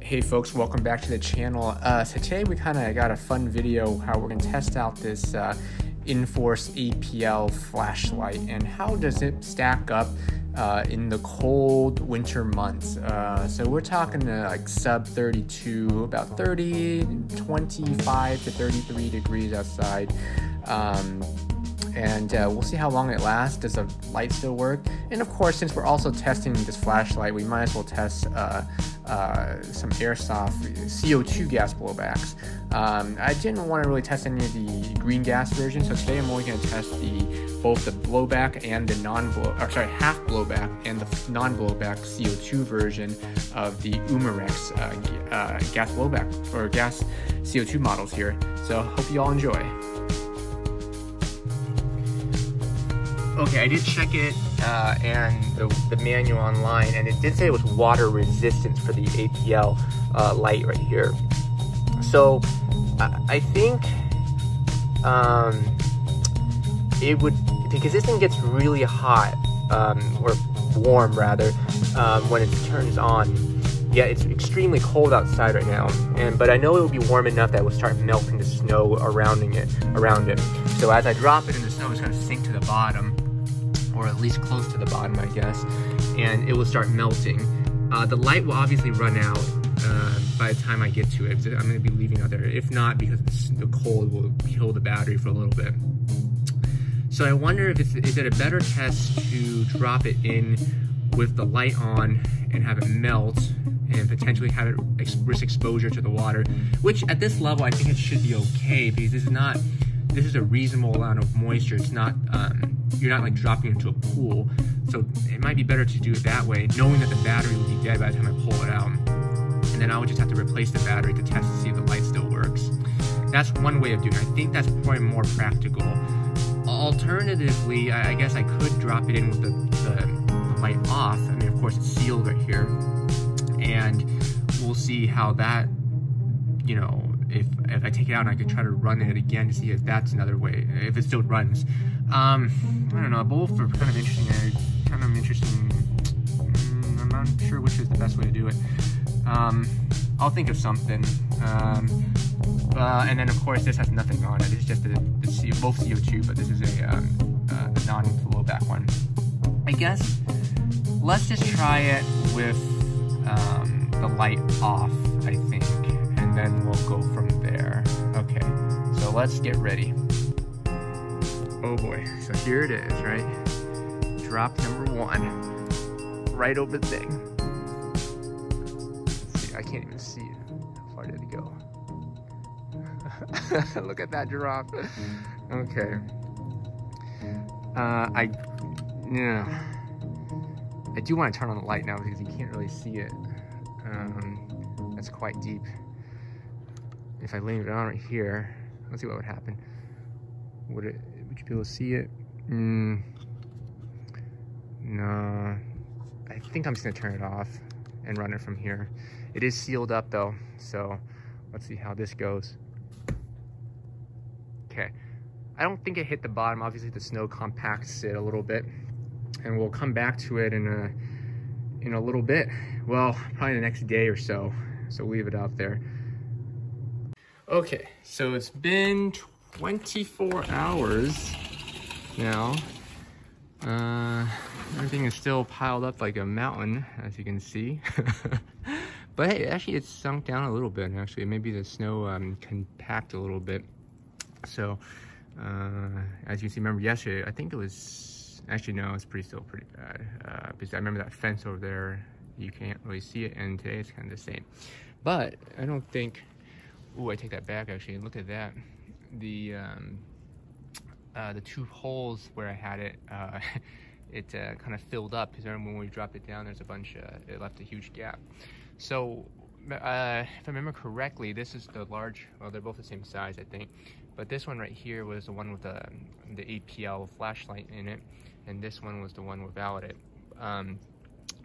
Hey folks, welcome back to the channel. Today we kind of got a fun video how we're going to test out this Inforce APL flashlight and how does it stack up in the cold winter months. So we're talking like sub 32, about 25 to 33 degrees outside. And we'll see how long it lasts. Does the light still work? And of course, since we're also testing this flashlight, we might as well test some Airsoft CO2 gas blowbacks. I didn't want to really test any of the green gas versions, so today I'm only going to test both the blowback and the half blowback and the non-blowback CO2 version of the Umarex gas blowback or gas CO2 models here. So hope you all enjoy. Okay, I did check it and the manual online, and it did say it was water resistant for the APL light right here. So I think it would, because this thing gets really hot or warm rather when it turns on. Yeah, it's extremely cold outside right now, but I know it will be warm enough that it will start melting the snow around it. So as I drop it in the snow, it's going to sink to the bottom, or at least close to the bottom, I guess, and it will start melting. The light will obviously run out by the time I get to it. I'm going to be leaving out there. If not, because the cold will kill the battery for a little bit. So I wonder if is it a better test to drop it in with the light on and have it melt and potentially have it risk exposure to the water, which at this level I think it should be okay, because this is a reasonable amount of moisture. It's not, you're not like dropping into a pool. So it might be better to do it that way, knowing that the battery will be dead by the time I pull it out. And then I would just have to replace the battery to test to see if the light still works. That's one way of doing it. I think that's probably more practical. Alternatively, I guess I could drop it in with the light off. I mean, of course it's sealed right here. And we'll see how that, you know, if I take it out and I could try to run it again to see if that's another way, if it still runs. I don't know, both are kind of interesting. I'm not sure which is the best way to do it. I'll think of something. And then of course this has nothing on it. It's just both CO2, but this is a non-blowback one. I guess let's just try it with the light off, I think. And then we'll go from there. Okay, so let's get ready. Oh boy, so here it is, right? Drop number one, right over the thing. Let's see, I can't even see it. How far did it go? Look at that drop. Okay. I do want to turn on the light now because you can't really see it. That's quite deep. If I leave it on right here, let's see what would happen. Would you be able to see it? No. I think I'm just gonna turn it off and run it from here. It is sealed up though, so let's see how this goes. Okay, I don't think it hit the bottom. Obviously the snow compacts it a little bit, and we'll come back to it in a little bit. Well, probably the next day or so. So leave it out there. Okay, so it's been 24 hours now. Everything is still piled up like a mountain, as you can see. But hey, actually it's sunk down a little bit, actually. Maybe the snow compact a little bit. So, as you can see, remember yesterday, I think it was, actually no, it's still pretty bad. Because I remember that fence over there, you can't really see it, and today it's kind of the same. But I don't think, ooh, I take that back actually, and look at that. The two holes where I had it, it kind of filled up, because when we dropped it down, there's a bunch, it left a huge gap. So, if I remember correctly, this is the large, well, they're both the same size, I think. But this one right here was the one with the APL flashlight in it, and this one was the one without it.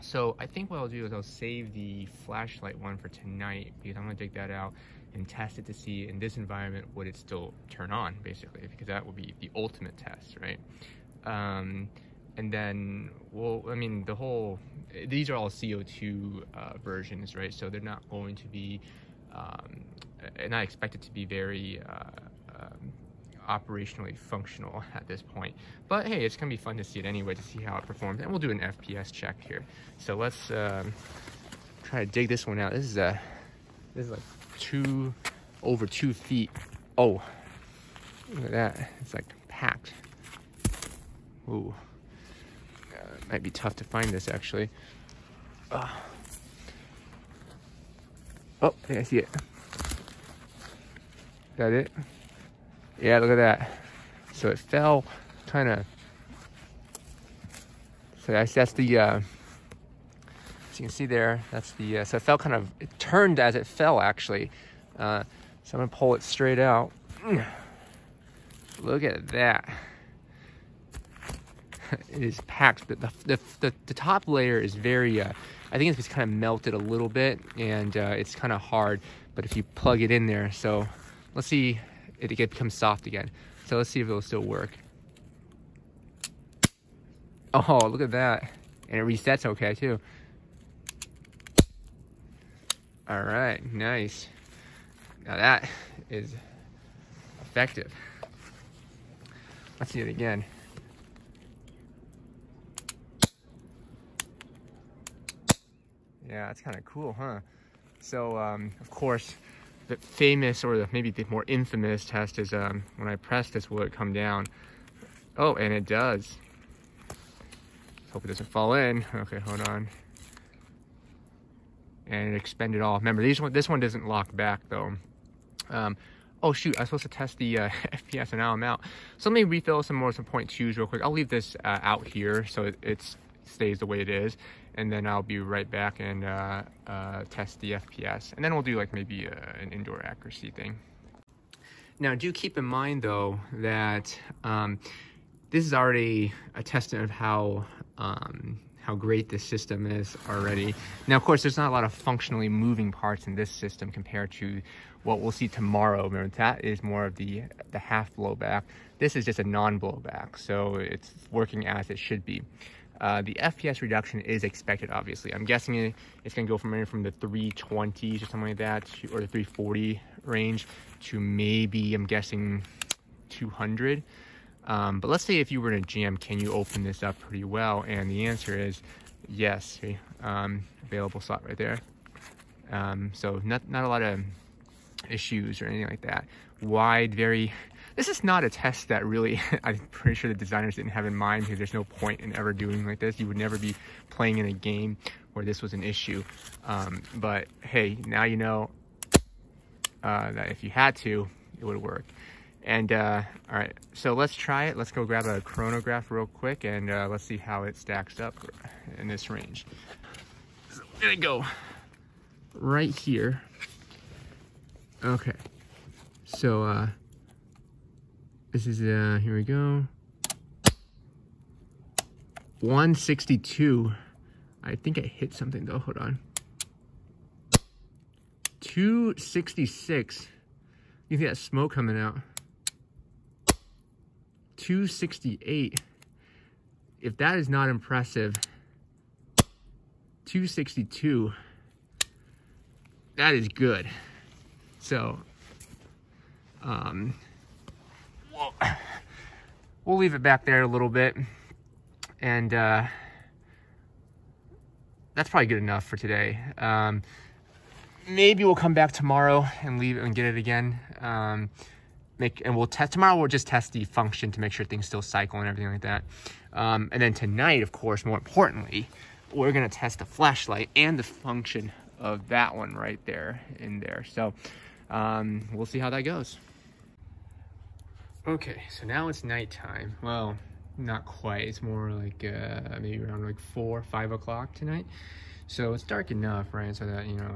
So I think what I'll do is I'll save the flashlight one for tonight, because I'm gonna dig that out and test it to see in this environment would it still turn on, basically, because that would be the ultimate test, right? and then these are all CO2 versions, right? So they're not going to be not expected to be very operationally functional at this point. But hey, it's gonna be fun to see it anyway, to see how it performs, and we'll do an FPS check here. So let's try to dig this one out. This is like over 2 feet. Oh, look at that! It's like packed. Ooh, might be tough to find this actually. Oh, yeah, I see it. Is that it? Yeah, look at that. So it fell kind of. So that's the. As you can see there, that's the. So it fell kind of. It turned as it fell actually. So I'm gonna pull it straight out. Look at that. It is packed. The top layer is very. I think it's just kind of melted a little bit, and it's kind of hard. But if you plug it in there, so let's see. It becomes soft again. So let's see if it'll still work. Oh, look at that. And it resets okay too. All right, nice. Now that is effective. Let's see it again. Yeah, that's kind of cool, huh? So, of course, the famous, or maybe the more infamous test is when I press this, will it come down? Oh, and it does. Hope it doesn't fall in. Okay, hold on. And it expended all. Remember, this one doesn't lock back though. Oh shoot, I was supposed to test the FPS, and now I'm out. So let me refill some 0.2s real quick. I'll leave this out here so it stays the way it is, and then I'll be right back and test the FPS, and then we'll do like maybe an indoor accuracy thing. Now do keep in mind though that this is already a testament of how great this system is already. Now, of course, there's not a lot of functionally moving parts in this system compared to what we'll see tomorrow. Remember, that is more of the half blowback. This is just a non-blowback, so it's working as it should be. The FPS reduction is expected, obviously. I'm guessing it's going to go from the 320s or something like that, or the 340 range, to maybe, I'm guessing, 200. But let's say if you were in a jam, can you open this up pretty well? And the answer is yes. See, available slot right there. So not a lot of issues or anything like that. Wide, very. This is not a test that really, I'm pretty sure the designers didn't have in mind, because there's no point in ever doing like this. You would never be playing in a game where this was an issue. But hey, now you know that if you had to, it would work. And all right, so let's try it. Let's go grab a chronograph real quick, and let's see how it stacks up in this range. So I'm gonna go right here. Okay, so this is here we go. 162. I think I hit something though. Hold on. 266. You see that smoke coming out? 268. If that is not impressive, 262. That is good. So, we'll leave it back there a little bit, and that's probably good enough for today. Maybe we'll come back tomorrow and leave it and get it again. And we'll test tomorrow. We'll just test the function to make sure things still cycle and everything like that. And then tonight, of course, more importantly, we're gonna test the flashlight and the function of that one right there in there. So we'll see how that goes. Okay, so now it's nighttime. Well, not quite. It's more like maybe around like 4 or 5 o'clock tonight. So it's dark enough, right? So that, you know,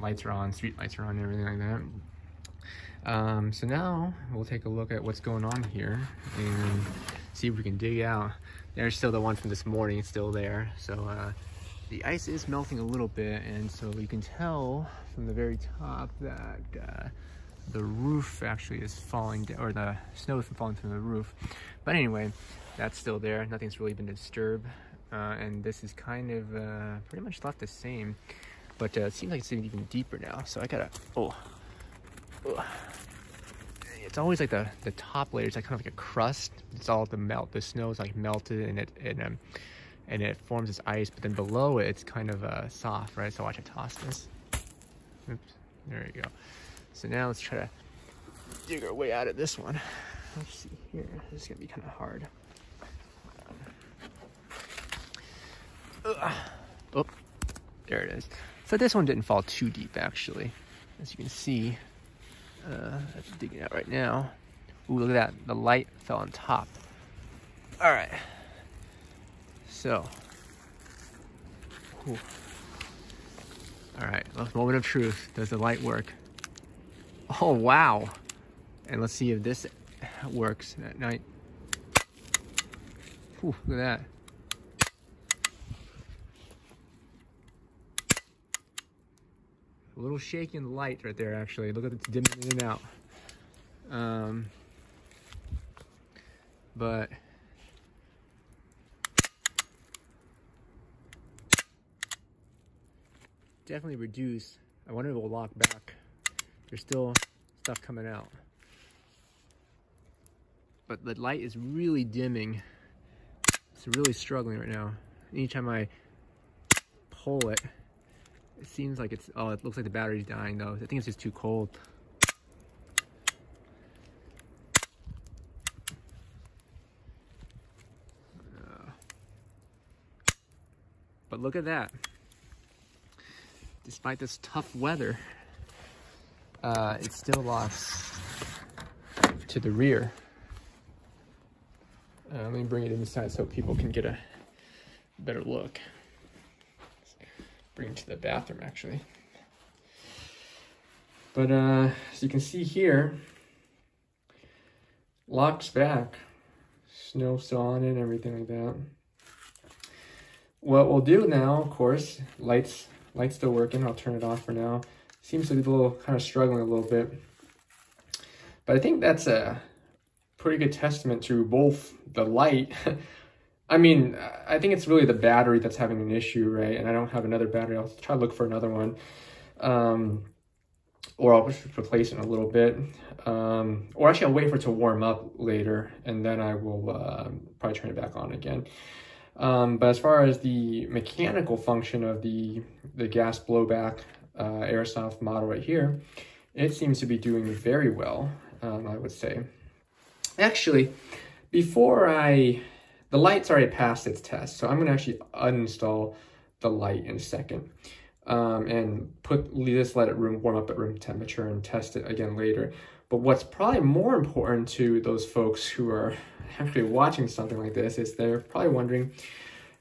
lights are on, street lights are on, and everything like that. So now we'll take a look at what's going on here and see if we can dig out. There's still the one from this morning. It's still there. So the ice is melting a little bit, and so you can tell from the very top that the roof actually is falling down, or the snow is falling from the roof. But anyway, that's still there. Nothing's really been disturbed. And this is kind of pretty much left the same. But it seems like it's even deeper now. So I gotta, it's always like the top layer is like kind of like a crust. It's all the snow is like melted and it forms this ice, but then below it, it's kind of soft, right? So watch I toss this. Oops, there you go. So now let's try to dig our way out of this one. Let's see here, this is gonna be kind of hard. Oh, there it is. So this one didn't fall too deep actually. As you can see, I'm digging out right now. Ooh, look at that, the light fell on top. All right. So, ooh. All right, moment of truth. Does the light work? Oh, wow. And let's see if this works at night. Ooh, look at that. A little shaky in the light right there, actually. Look at it dimming in and out. But definitely reduce. I wonder if it will lock back. There's still stuff coming out. But the light is really dimming. It's really struggling right now. Anytime I pull it, it seems like it's, oh, it looks like the battery's dying though. I think it's just too cold. But look at that. Despite this tough weather, it still locks to the rear. Let me bring it inside so people can get a better look. Bring it to the bathroom actually. But as you can see here, locks back. Snow still on it and everything like that. What we'll do now, of course, light's still working. I'll turn it off for now. Seems to be a little kind of struggling a little bit. But I think that's a pretty good testament to both the light. I mean, I think it's really the battery that's having an issue, right? And I don't have another battery. I'll try to look for another one. Or I'll just replace it in a little bit. Or actually, I'll wait for it to warm up later, and then I will probably turn it back on again. But as far as the mechanical function of the gas blowback Airsoft model right here, it seems to be doing very well, I would say. Actually, the light's already passed its test, so I'm going to actually uninstall the light in a second and let it warm up at room temperature and test it again later. But what's probably more important to those folks who are actually watching something like this is they're probably wondering,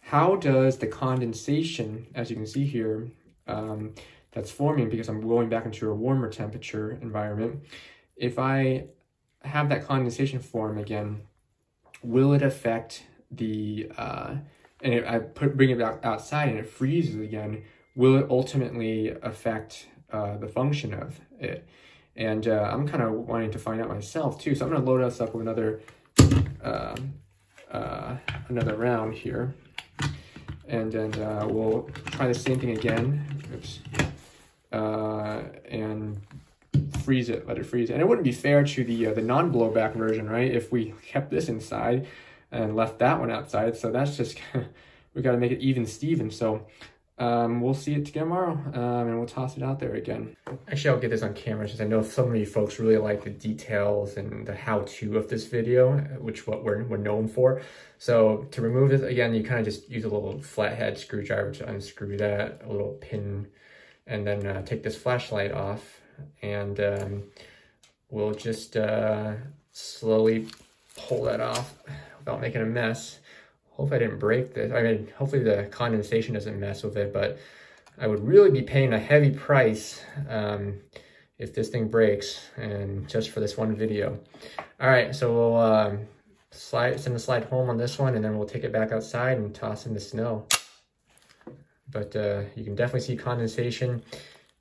how does the condensation, as you can see here, that's forming because I'm going back into a warmer temperature environment, if I have that condensation form again, will it affect the, and if I bring it back outside and it freezes again, will it ultimately affect the function of it? And I'm kind of wanting to find out myself too. So I'm going to load us up with another round here, and then we'll try the same thing again. Oops. And freeze it, let it freeze. And it wouldn't be fair to the non-blowback version, right? If we kept this inside and left that one outside. So that's just we got to make it even Steven. So we'll see it tomorrow, and we'll toss it out there again. Actually, I'll get this on camera since I know so many folks really like the details and the how-to of this video, which what we're known for. So to remove this, again, you kind of just use a little flathead screwdriver to unscrew that, a little pin, and then take this flashlight off, and we'll just slowly pull that off without making a mess. Hopefully I didn't break this. I mean, hopefully the condensation doesn't mess with it, but I would really be paying a heavy price if this thing breaks, and just for this one video. All right, so we'll send the slide home on this one, and then we'll take it back outside and toss in the snow. But you can definitely see condensation,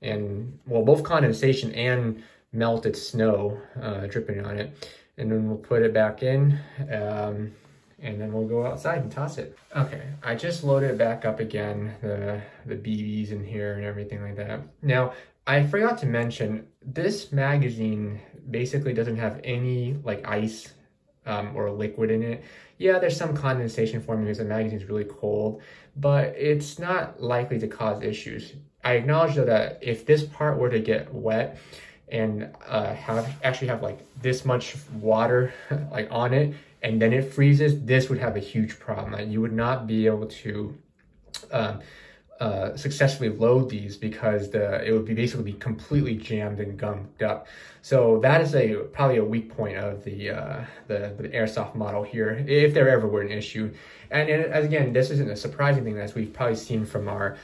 and well, both condensation and melted snow dripping on it. And then we'll put it back in, and then we'll go outside and toss it. Okay, I just loaded it back up again, the BBs in here and everything like that. Now, I forgot to mention, this magazine basically doesn't have any like ice or liquid in it. Yeah, there's some condensation forming because the magazine's really cold, but it's not likely to cause issues. I acknowledge though that if this part were to get wet and actually have like this much water like on it, and then it freezes, this would have a huge problem. Like, you would not be able to successfully load these because it would basically be completely jammed and gummed up. So that is probably a weak point of the Airsoft model here, if there ever were an issue. And again, this isn't a surprising thing, as we've probably seen from our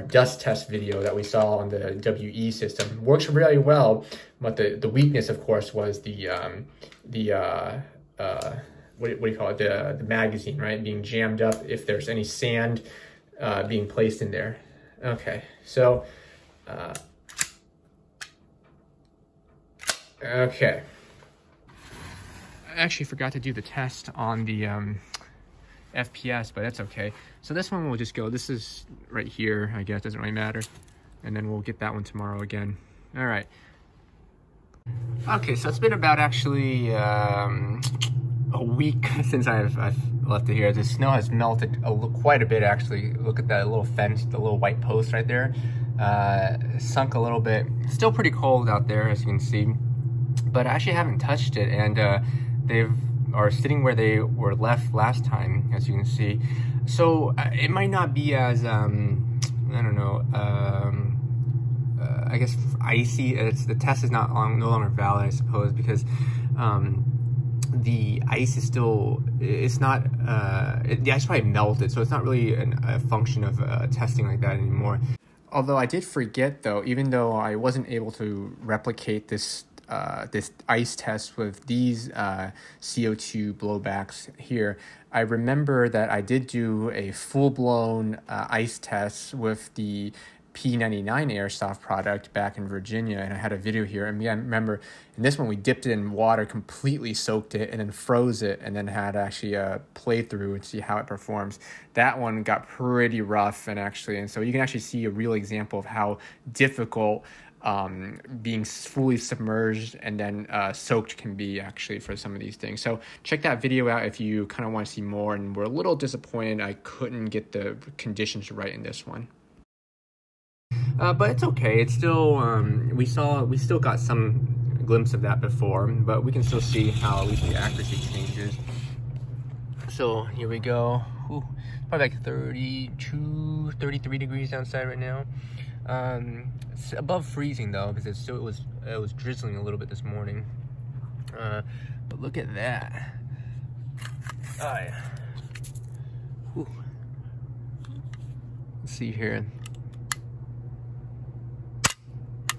dust test video that we saw on the WE system. Works really well, but the weakness, of course, was what do you call it? The magazine, right? Being jammed up if there's any sand being placed in there. Okay, so okay. I actually forgot to do the test on the FPS, but that's okay. So this one we'll just go, this is right here, I guess, doesn't really matter. And then we'll get that one tomorrow again. All right. Okay, so it's been about actually a week since I've left it here. The snow has melted quite a bit, actually. Look at that little fence, the little white post right there. Sunk a little bit. Still pretty cold out there, as you can see. But I actually haven't touched it, and they are sitting where they were left last time, as you can see. So it might not be as, I don't know, I guess icy. The test is no longer valid, I suppose, because the ice is still, it's not, the ice probably melted, so it's not really a function of testing like that anymore. Although I did forget, though, even though I wasn't able to replicate this ice test with these CO2 blowbacks here, I remember that I did do a full-blown ice test with the P99 Airsoft product back in Virginia, and I had a video here. And yeah, I remember in this one we dipped it in water, completely soaked it, and then froze it, and then had actually a playthrough and see how it performs. That one got pretty rough, and so you can actually see a real example of how difficult being fully submerged and then soaked can be actually for some of these things. So check that video out if you kind of want to see more, and we're a little disappointed I couldn't get the conditions right in this one. But it's okay. It's still, we still got some glimpse of that before, but we can still see how at least the accuracy changes. So here we go. Ooh, probably like 32, 33 degrees outside right now. It's above freezing though, because it was drizzling a little bit this morning. But look at that. Oh yeah. Ooh. Let's see here.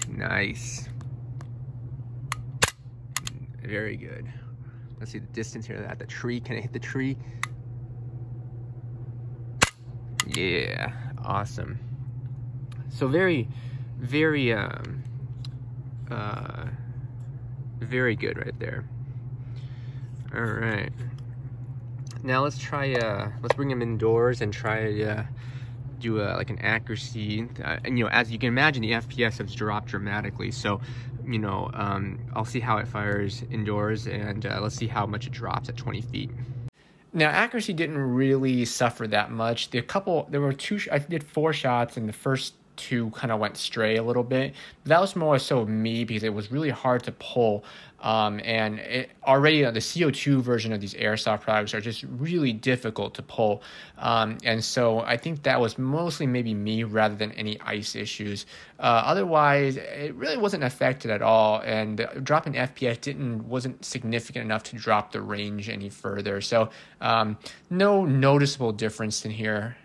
Nice. Very good. Let's see the distance here at the tree. Can I hit the tree? Yeah, awesome. So very, very, very good right there. All right. Now let's try, let's bring them indoors and try do like an accuracy. And as you can imagine, the FPS has dropped dramatically. So, I'll see how it fires indoors, and let's see how much it drops at 20 feet. Now, accuracy didn't really suffer that much. There were I did 4 shots, and the first 2 kind of went stray a little bit. But that was more so me because it was really hard to pull. And already the CO2 version of these Airsoft products are just really difficult to pull. And so I think that was mostly maybe me rather than any ice issues. Otherwise, it really wasn't affected at all. And the drop in FPS wasn't significant enough to drop the range any further. So no noticeable difference in here.